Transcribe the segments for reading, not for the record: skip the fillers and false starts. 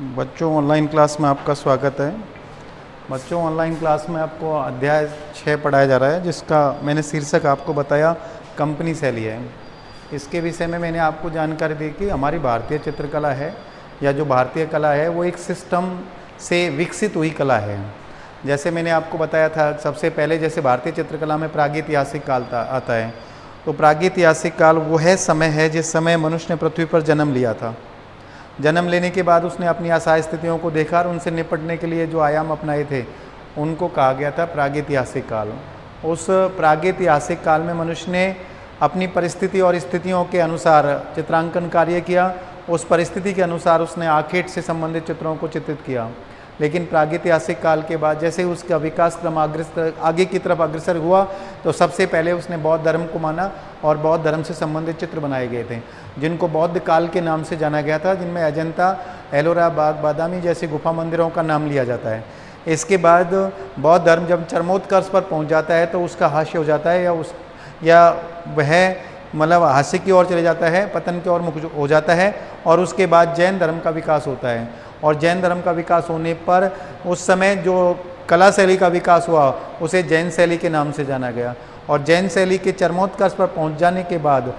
बच्चों online class में आपका स्वागत है। बच्चों ऑनलाइन क्लास में आपको अध्याय 6 पढ़ाया जा रहा है, जिसका मैंने शीर्षक आपको बताया कंपनी शैली है। इसके विषय में मैंने आपको जानकारी दी कि हमारी भारतीय चित्रकला है या जो भारतीय कला है वो एक सिस्टम से विकसित हुई कला है। जैसे मैंने आपको बताया था सबसे पहले, जैसे भारतीय चित्रकला में प्रागैतिहासिक काल आता है, तो प्रागैतिहासिक काल वह समय है जिस समय मनुष्य ने पृथ्वी पर जन्म लिया था। जन्म लेने के बाद उसने अपनी असहाय स्थितियों को देखा और उनसे निपटने के लिए जो आयाम अपनाए थे उनको कहा गया था प्रागैतिहासिक काल। उस प्रागैतिहासिक काल में मनुष्य ने अपनी परिस्थिति और स्थितियों के अनुसार चित्रांकन कार्य किया। उस परिस्थिति के अनुसार उसने आखेट से संबंधित चित्रों को चित्रित किया। लेकिन प्रागैतिहासिक काल के बाद जैसे उसका विकास क्रम आगे की तरफ अग्रसर हुआ, तो सबसे पहले उसने बौद्ध धर्म को माना और बौद्ध धर्म से संबंधित चित्र बनाए गए थे, जिनको बौद्ध काल के नाम से जाना गया था, जिनमें अजंता, एलोरा, बादामी जैसे गुफा मंदिरों का नाम लिया जाता है। इसके बाद बौद्ध धर्म जब चरमोत्कर्ष पर पहुंच जाता है तो उसका हास्य हो जाता है या वह मतलब हास्य की ओर चले जाता है, पतन की ओर मुख हो जाता है। और उसके बाद जैन धर्म का विकास होता है। और जैन धर्म का विकास होने पर उस समय जो कला शैली का विकास हुआ उसे जैन शैली के नाम से जाना गया। और जैन शैली के चरमोत्कर्ष पर पहुंच जाने के बाद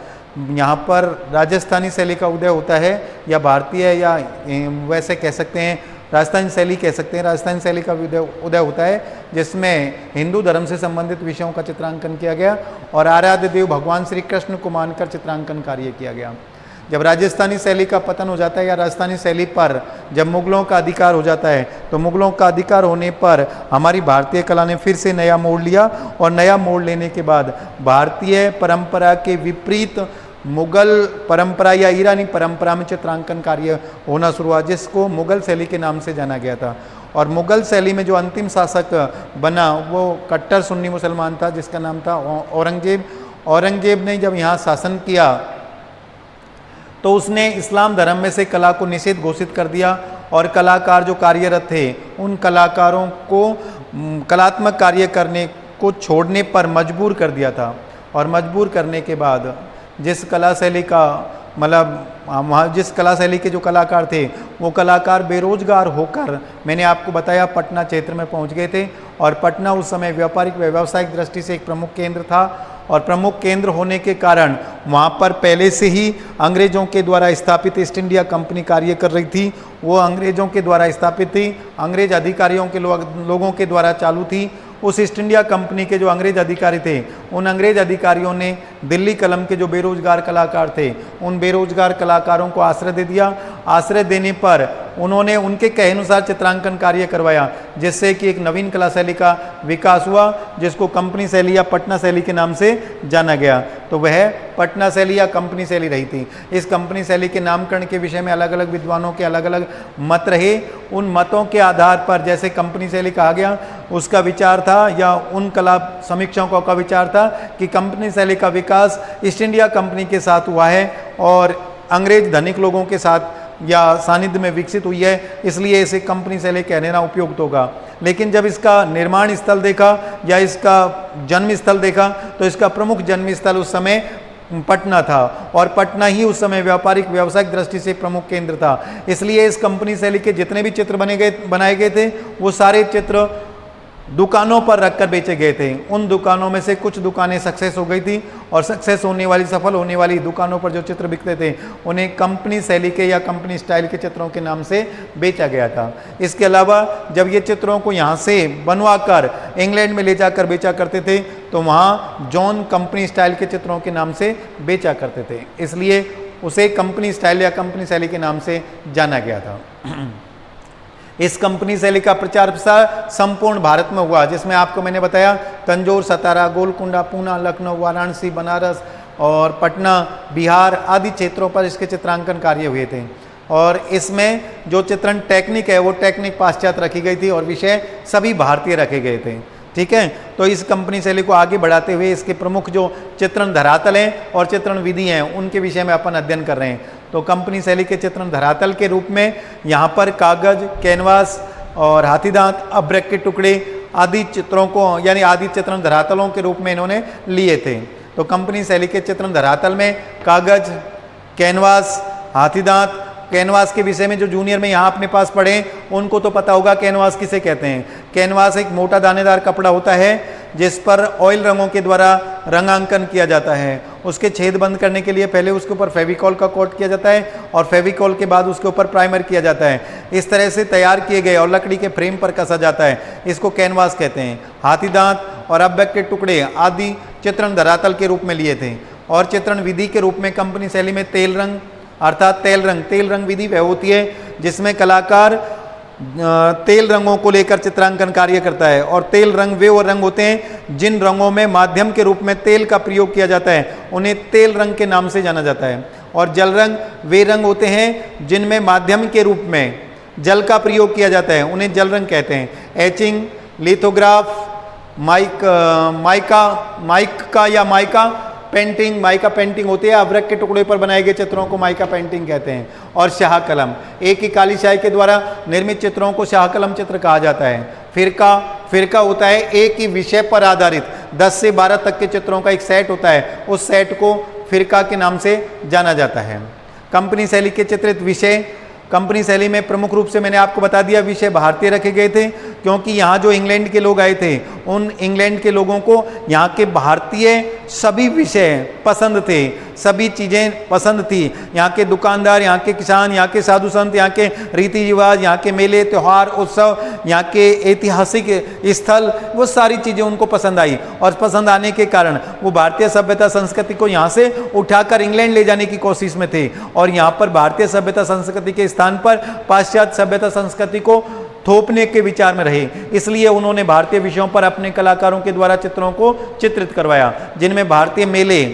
यहाँ पर राजस्थानी शैली का उदय होता है, या भारतीय या वैसे कह सकते हैं राजस्थानी शैली कह सकते हैं। राजस्थानी शैली का उदय होता है जिसमें हिंदू धर्म से संबंधित विषयों का चित्रांकन किया गया और आराध्य देव भगवान श्री कृष्ण को मानकर चित्रांकन कार्य किया गया। जब राजस्थानी शैली का पतन हो जाता है या राजस्थानी शैली पर जब मुगलों का अधिकार हो जाता है, तो मुगलों का अधिकार होने पर हमारी भारतीय कला ने फिर से नया मोड़ लिया। और नया मोड़ लेने के बाद भारतीय परंपरा के विपरीत मुगल परंपरा या ईरानी परंपरा में चित्रांकन कार्य होना शुरू हुआ, जिसको मुगल शैली के नाम से जाना गया था। और मुगल शैली में जो अंतिम शासक बना वो कट्टर सुन्नी मुसलमान था, जिसका नाम था औरंगजेब। औरंगजेब ने जब यहाँ शासन किया तो उसने इस्लाम धर्म में से कला को निषेध घोषित कर दिया और कलाकार जो कार्यरत थे उन कलाकारों को कलात्मक कार्य करने को छोड़ने पर मजबूर कर दिया था। और मजबूर करने के बाद जिस कला शैली का वहाँ जिस कला शैली के जो कलाकार थे वो कलाकार बेरोजगार होकर, मैंने आपको बताया, पटना क्षेत्र में पहुँच गए थे। और पटना उस समय व्यापारिक व्यावसायिक दृष्टि से एक प्रमुख केंद्र था। और प्रमुख केंद्र होने के कारण वहाँ पर पहले से ही अंग्रेज़ों के द्वारा स्थापित ईस्ट इंडिया कंपनी कार्य कर रही थी। वो अंग्रेज़ों के द्वारा स्थापित थी, अंग्रेज अधिकारियों के लोगों के द्वारा चालू थी। उस ईस्ट इंडिया कंपनी के जो अंग्रेज अधिकारी थे, उन अंग्रेज अधिकारियों ने दिल्ली कलम के जो बेरोजगार कलाकार थे उन बेरोजगार कलाकारों को आश्रय दे दिया। आश्रय देने पर उन्होंने उनके कहे अनुसार चित्रांकन कार्य करवाया, जिससे कि एक नवीन कला शैली का विकास हुआ, जिसको कंपनी शैली या पटना शैली के नाम से जाना गया। तो वह पटना शैली या कंपनी शैली रही थी। इस कंपनी शैली के नामकरण के विषय में अलग अलग विद्वानों के अलग अलग मत रहे। उन मतों के आधार पर जैसे कंपनी शैली कहा गया, उसका विचार था या उन कला समीक्षकों का विचार था कि कंपनी शैली का विकास ईस्ट इंडिया कंपनी के साथ हुआ है और अंग्रेज धनिक लोगों के साथ या सानिध्य में विकसित हुई है, इसलिए इसे कंपनी शैली कह लेना उपयुक्त होगा। लेकिन जब इसका निर्माण स्थल देखा या इसका जन्म स्थल देखा तो इसका प्रमुख जन्म स्थल उस समय पटना था और पटना ही उस समय व्यापारिक व्यावसायिक दृष्टि से प्रमुख केंद्र था। इसलिए इस कंपनी शैली के जितने भी चित्र बनाए गए थे वो सारे चित्र दुकानों पर रखकर बेचे गए थे। उन दुकानों में से कुछ दुकानें सक्सेस हो गई थी और सक्सेस होने वाली, सफल होने वाली दुकानों पर जो चित्र बिकते थे उन्हें कंपनी शैली के या कंपनी स्टाइल के चित्रों के नाम से बेचा गया था। इसके अलावा जब ये चित्रों को यहाँ से बनवा कर इंग्लैंड में ले जाकर बेचा करते थे तो वहाँ जॉन कंपनी स्टाइल के चित्रों के नाम से बेचा करते थे, इसलिए उसे कंपनी स्टाइल या कंपनी शैली के नाम से जाना गया था। इस कंपनी शैली का प्रचार प्रसार संपूर्ण भारत में हुआ, जिसमें आपको मैंने बताया तंजौर, सतारा, गोलकुंडा, पूना, लखनऊ, वाराणसी, बनारस और पटना, बिहार आदि क्षेत्रों पर इसके चित्रांकन कार्य हुए थे। और इसमें जो चित्रण टेक्निक है वो टेक्निक पाश्चात्य रखी गई थी और विषय सभी भारतीय रखे गए थे। ठीक है, तो इस कंपनी शैली को आगे बढ़ाते हुए इसके प्रमुख जो चित्रण धरातल हैं और चित्रण विधि हैं उनके विषय में अपन अध्ययन कर रहे हैं। तो कंपनी शैली के चित्रण धरातल के रूप में यहाँ पर कागज, कैनवास और हाथीदांत, अभ्रक के टुकड़े आदि चित्रों को यानी आदि चित्रण धरातलों के रूप में इन्होंने लिए थे। तो कंपनी शैली के चित्रण धरातल में कागज, कैनवास, हाथीदांत, कैनवास के विषय में जो जूनियर में यहाँ अपने पास पढ़े उनको तो पता होगा कैनवास किसे कहते हैं। कैनवास एक मोटा दानेदार कपड़ा होता है जिस पर ऑयल रंगों के द्वारा रंगांकन किया जाता है। उसके छेद बंद करने के लिए पहले उसके ऊपर फेविकॉल का कोट किया जाता है और फेविकॉल के बाद उसके ऊपर प्राइमर किया जाता है। इस तरह से तैयार किए गए और लकड़ी के फ्रेम पर कसा जाता है, इसको कैनवास कहते हैं। हाथी दांत और अब्बक के टुकड़े आदि चित्रण धरातल के रूप में लिए थे और चित्रण विधि के रूप में कंपनी शैली में तेल रंग अर्थात तेल रंग विधि वह होती है जिसमें कलाकार तेल रंगों को लेकर चित्रांकन कार्य करता है। और तेल रंग वे वो रंग होते हैं जिन रंगों में माध्यम के रूप में तेल का प्रयोग किया जाता है, उन्हें तेल रंग के नाम से जाना जाता है। और जल रंग वे रंग होते हैं जिनमें माध्यम के रूप में जल का प्रयोग किया जाता है, उन्हें जल रंग कहते हैं। एचिंग, लिथोग्राफ, माइका पेंटिंग होती है। अभ्रक के टुकड़े पर बनाए गए चित्रों को माइका पेंटिंग कहते हैं। और शाह कलम, एक ही काली स्याही के द्वारा निर्मित चित्रों को शाह कलम चित्र कहा जाता है। फिरका होता है एक ही विषय पर आधारित 10 से 12 तक के चित्रों का एक सेट होता है, उस सेट को फिरका के नाम से जाना जाता है। कंपनी शैली के चित्रित विषय, कंपनी शैली में प्रमुख रूप से मैंने आपको बता दिया विषय भारतीय रखे गए थे, क्योंकि यहाँ जो इंग्लैंड के लोग आए थे उन इंग्लैंड के लोगों को यहाँ के भारतीय सभी विषय पसंद थे, सभी चीज़ें पसंद थी। यहाँ के दुकानदार, यहाँ के किसान, यहाँ के साधु संत, यहाँ के रीति रिवाज, यहाँ के मेले त्यौहार उत्सव, यहाँ के ऐतिहासिक स्थल, वो सारी चीज़ें उनको पसंद आई। और पसंद आने के कारण वो भारतीय सभ्यता संस्कृति को यहाँ से उठाकर इंग्लैंड ले जाने की कोशिश में थे और यहाँ पर भारतीय सभ्यता संस्कृति के स्थान पर पाश्चात्य सभ्यता संस्कृति को थोपने के विचार में रहे। इसलिए उन्होंने भारतीय विषयों पर अपने कलाकारों के द्वारा चित्रों को चित्रित करवाया, जिनमें भारतीय मेले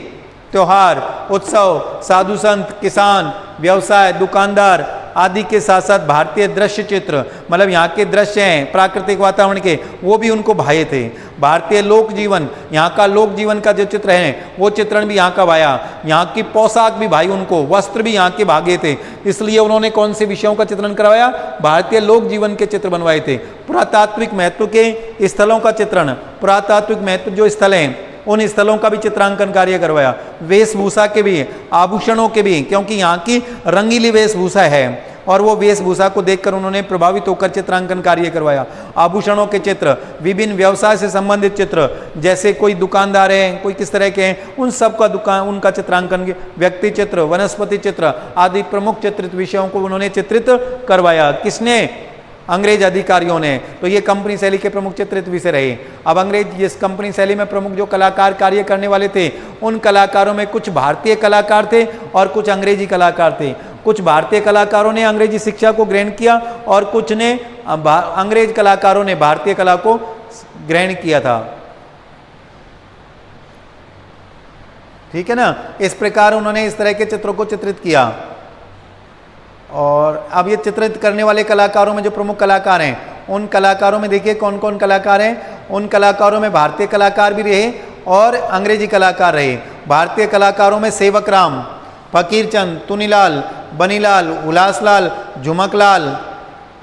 त्योहार उत्सव, साधु संत, किसान, व्यवसाय, दुकानदार आदि के साथ साथ भारतीय दृश्य चित्र, मतलब यहाँ के दृश्य हैं प्राकृतिक वातावरण के, वो भी उनको भाए थे। भारतीय लोक जीवन, यहाँ का लोक जीवन का जो चित्र है वो चित्रण भी यहाँ का भाया। यहाँ की पोशाक भी भाई उनको, वस्त्र भी यहाँ के भागे थे। इसलिए उन्होंने कौन से विषयों का चित्रण करवाया? भारतीय लोक जीवन के चित्र बनवाए थे। पुरातात्विक महत्व के स्थलों का चित्रण, पुरातात्विक महत्व जो स्थल हैं उन स्थलों का भी चित्रांकन कार्य करवाया। वेशभूषा के भी, आभूषणों के भी, क्योंकि यहाँ की रंगीली वेशभूषा है और वो वेशभूषा को देखकर उन्होंने प्रभावित होकर चित्रांकन कार्य करवाया। आभूषणों के चित्र, विभिन्न व्यवसाय से संबंधित चित्र, जैसे कोई दुकानदार है, कोई किस तरह के हैं, उन सब का उनका चित्रांकन, व्यक्ति चित्र, वनस्पति चित्र आदि प्रमुख चित्रित विषयों को उन्होंने चित्रित करवाया। किसने? अंग्रेज अधिकारियों ने। तो ये कंपनी शैली के प्रमुख चित्रित विषय रहे। अब अंग्रेज इस कंपनी शैली में प्रमुख जो कलाकार कार्य करने वाले थे, उन कलाकारों में कुछ भारतीय कलाकार थे और कुछ अंग्रेजी कलाकार थे। कुछ भारतीय कलाकारों ने अंग्रेजी शिक्षा को ग्रहण किया और कुछ ने अंग्रेज कलाकारों ने भारतीय कला को ग्रहण किया था। ठीक है ना? इस प्रकार उन्होंने इस तरह के चित्रों को चित्रित किया। और अब ये चित्रित करने वाले कलाकारों में जो प्रमुख कलाकार हैं, उन कलाकारों में देखिए कौन कौन कलाकार हैं। उन कलाकारों में भारतीय कलाकार भी रहे और अंग्रेजी कलाकार रहे। भारतीय कलाकारों में सेवक राम, फकीरचंद, तुनीलाल, बनीलाल, उल्लासलाल, झुमकलाल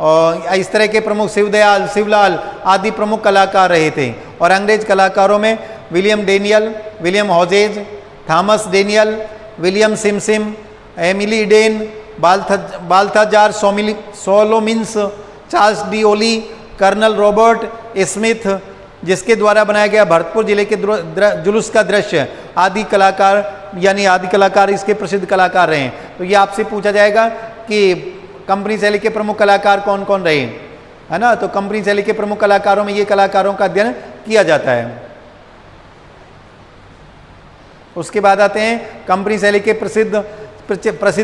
और इस तरह के प्रमुख, शिवदयाल, शिवलाल आदि प्रमुख कलाकार रहे थे। और अंग्रेज कलाकारों में William Daniell, William Hodges, Thomas Daniell, William सिमसिम, Emily Eden, Balthazar Solvyns, Charles D'Oyly ओली, कर्नल रॉबर्ट स्मिथ, जिसके द्वारा बनाया गया भरतपुर जिले के जुलूस का दृश्य आदि कलाकार, यानी आदि कलाकार इसके प्रसिद्ध कलाकार रहे। तो ये आपसे पूछा जाएगा कि कंपनी शैली के प्रमुख कलाकार कौन कौन रहे, है ना? तो कंपनी शैली के प्रमुख कलाकारों में ये कलाकारों का अध्ययन किया जाता है। उसके बाद आते हैं कंपनी शैली के प्रसिद्ध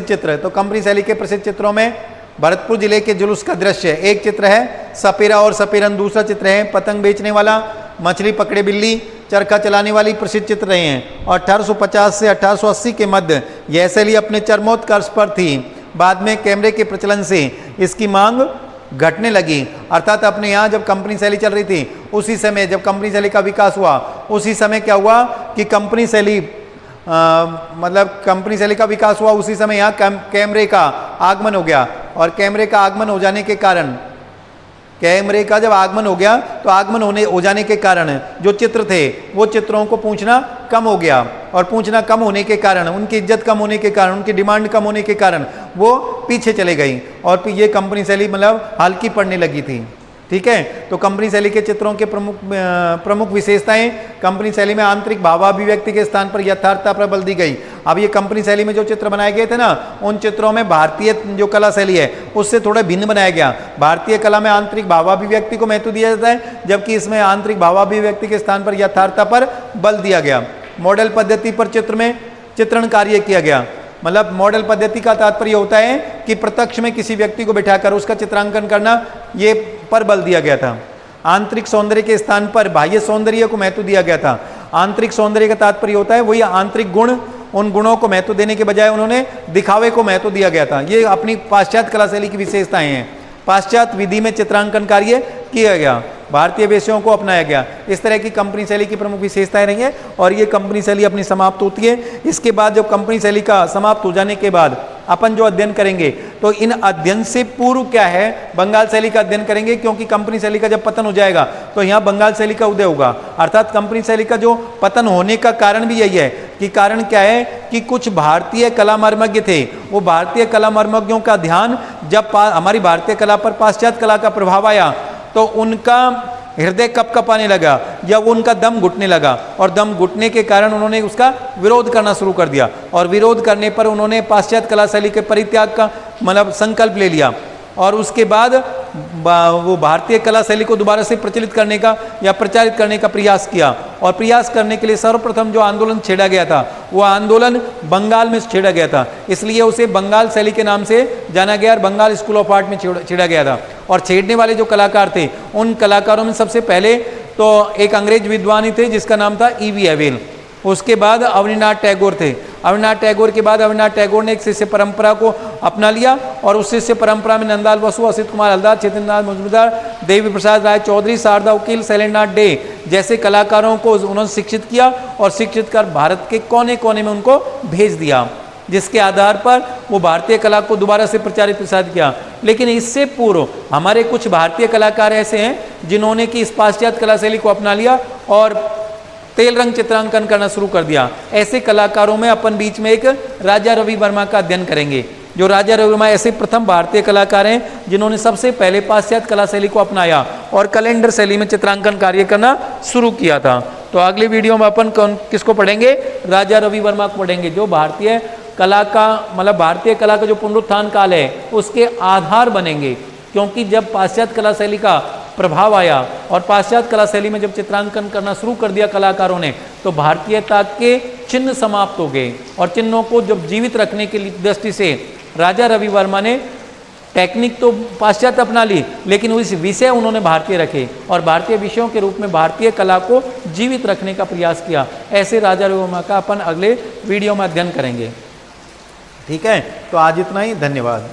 चित्र। तो कंपनी शैली के प्रसिद्ध चित्रों में भरतपुर जिले के जुलूस का दृश्य एक चित्र है, सपेरा और सपेरन दूसरा चित्र है, पतंग बेचने वाला, मछली पकड़े बिल्ली, चरखा चलाने वाली प्रसिद्ध चित्र रहे हैं। और 1850 से 1880 के मध्य यह शैली अपने चरमोत्कर्ष पर थी। बाद में कैमरे के प्रचलन से इसकी मांग घटने लगी। अर्थात अपने यहाँ जब कंपनी शैली चल रही थी, उसी समय जब कंपनी शैली का विकास हुआ, उसी समय क्या हुआ कि कंपनी शैली मतलब कंपनी शैली का विकास हुआ, उसी समय यहाँ कैमरे का आगमन हो गया। और कैमरे का आगमन हो जाने के कारण कैमरे का जब आगमन हो गया तो आगमन हो जाने के कारण जो चित्र थे वो चित्रों को पूछना कम हो गया, और पूछना कम होने के कारण, उनकी इज्जत कम होने के कारण, उनकी डिमांड कम होने के कारण वो पीछे चले गई और फिर ये कंपनी शैली मतलब हल्की पड़ने लगी थी। ठीक है, तो कंपनी शैली के चित्रों के प्रमुख विशेषताएं, कंपनी शैली में आंतरिक भावाभिव्यक्ति के स्थान पर यथार्थता पर बल दी गई। अब ये कंपनी शैली में जो चित्र बनाए गए थे ना, उन चित्रों में भारतीय जो कला शैली है उससे थोड़ा भिन्न बनाया गया। भारतीय कला में आंतरिक भावाभिव्यक्ति को महत्व दिया जाता है, जबकि इसमें आंतरिक भावाभिव्यक्ति के स्थान पर यथार्थता पर बल दिया गया। मॉडल पद्धति पर चित्र में चित्रण कार्य किया गया। मतलब मॉडल पद्धति का तात्पर्य होता है कि प्रत्यक्ष में किसी व्यक्ति को बिठाकर उसका चित्रांकन करना, ये पर बल दिया गया था। आंतरिक सौंदर्य के स्थान पर बाह्य सौंदर्य को महत्व दिया गया था। आंतरिक सौंदर्य का तात्पर्य होता है वही आंतरिक गुण, उन गुणों को महत्व देने के बजाय उन्होंने दिखावे को महत्व दिया गया था। ये अपनी पाश्चात्य कला शैली की विशेषताएं हैं। पाश्चात्य विधि में चित्रांकन कार्य किया गया, भारतीय विषयों को अपनाया गया। इस तरह की कंपनी शैली की प्रमुख विशेषताएं रही हैं और ये कंपनी शैली अपनी समाप्त होती है। इसके बाद जब कंपनी शैली का समाप्त हो जाने के बाद अपन जो अध्ययन करेंगे तो इन अध्ययन से पूर्व क्या है, बंगाल शैली का अध्ययन करेंगे, क्योंकि कंपनी शैली का जब पतन हो जाएगा तो यहाँ बंगाल शैली का उदय होगा। अर्थात कंपनी शैली का जो पतन होने का कारण भी यही है कि कारण क्या है कि कुछ भारतीय कला मर्मज्ञ थे, वो भारतीय कला मर्मज्ञों का ध्यान जब हमारी भारतीय कला पर पाश्चात्य कला का प्रभाव आया तो उनका हृदय कपकपाने लगा या वो उनका दम घुटने लगा, और दम घुटने के कारण उन्होंने उसका विरोध करना शुरू कर दिया, और विरोध करने पर उन्होंने पाश्चात्य कला शैली के परित्याग का मतलब संकल्प ले लिया, और उसके बाद वो भारतीय कला शैली को दोबारा से प्रचलित करने का या प्रचारित करने का प्रयास किया। और प्रयास करने के लिए सर्वप्रथम जो आंदोलन छेड़ा गया था वो आंदोलन बंगाल में छेड़ा गया था, इसलिए उसे बंगाल शैली के नाम से जाना गया और बंगाल स्कूल ऑफ आर्ट में छेड़ा गया था। और छेड़ने वाले जो कलाकार थे उन कलाकारों में सबसे पहले तो एक अंग्रेज विद्वान ही थे जिसका नाम था E.V. एवेल। उसके बाद अवनीनाथ टैगोर थे। अवनीनाथ टैगोर के बाद अवनीनाथ टैगोर ने एक शिष्य परंपरा को अपना लिया, और उस शिष्य परंपरा में नंदलाल बसु, असित कुमार हलदार, चेतननाथ मजूमदार, देवी प्रसाद राय चौधरी, शारदा वकील, शैलेंद्रनाथ डे जैसे कलाकारों को उन्होंने शिक्षित किया, और शिक्षित कर भारत के कोने कोने में उनको भेज दिया, जिसके आधार पर वो भारतीय कला को दोबारा से प्रचारित प्रसारित किया। लेकिन इससे पूर्व हमारे कुछ भारतीय कलाकार ऐसे हैं जिन्होंने कि इस पाश्चात्य कला शैली को अपना लिया और तेल रंग चित्रांकन करना शुरू कर दिया। ऐसे कलाकारों में अपन बीच में एक राजा रवि वर्मा का अध्ययन करेंगे। जो राजा रवि वर्मा ऐसे प्रथम भारतीय कलाकार हैं जिन्होंने सबसे पहले पाश्चात्य कला शैली को अपनाया और कैलेंडर शैली में चित्रांकन कार्य करना शुरू किया था। तो अगले वीडियो में अपन किसको पढ़ेंगे, राजा रवि वर्मा को पढ़ेंगे, जो भारतीय कला का मतलब भारतीय कला का जो पुनरुत्थान काल है उसके आधार बनेंगे। क्योंकि जब पाश्चात्य कला शैली का प्रभाव आया और पाश्चात्य कला शैली में जब चित्रांकन करना शुरू कर दिया कलाकारों ने, तो भारतीयता के चिन्ह समाप्त हो गए, और चिन्हों को जब जीवित रखने की दृष्टि से राजा रवि वर्मा ने टेक्निक तो पाश्चात्य अपना ली, लेकिन उस विषय उन्होंने भारतीय रखे और भारतीय विषयों के रूप में भारतीय कला को जीवित रखने का प्रयास किया। ऐसे राजा रवि वर्मा का अपन अगले वीडियो में अध्ययन करेंगे। ठीक है, तो आज इतना ही, धन्यवाद।